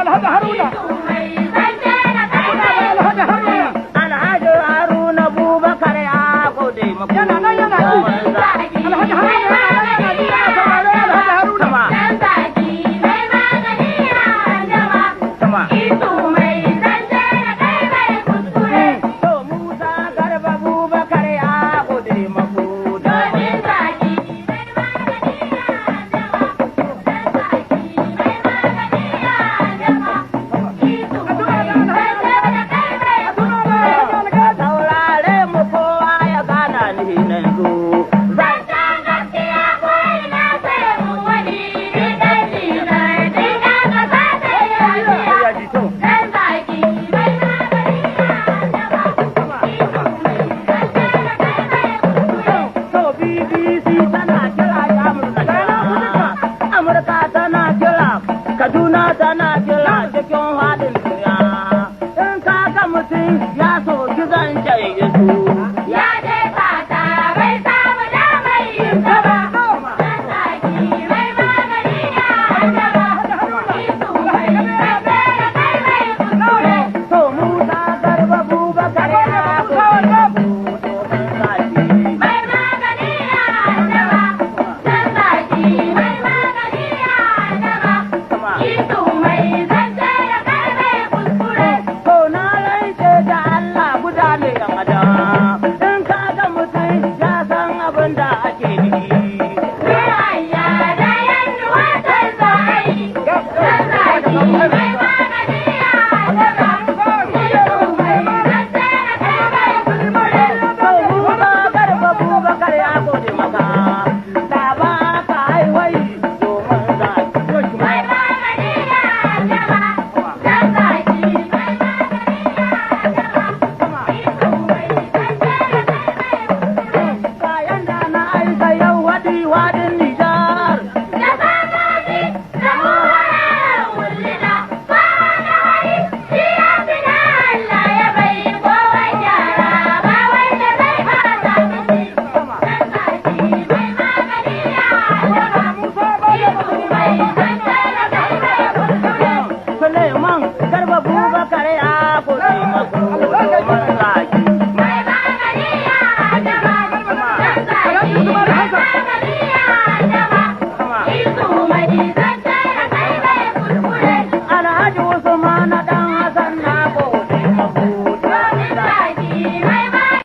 Alhaji Haruna. Alhaji Haruna Bubakar ya gode maku. Yana nan yana ji. Alhaji Haruna yana nan yana ji. Alhaji Haruna ma. To Musa Garba Bubakar ya gode maku. Saurare mu kowa ya gana ni yanzu. Amurka tana kira, Kaduna tana kira.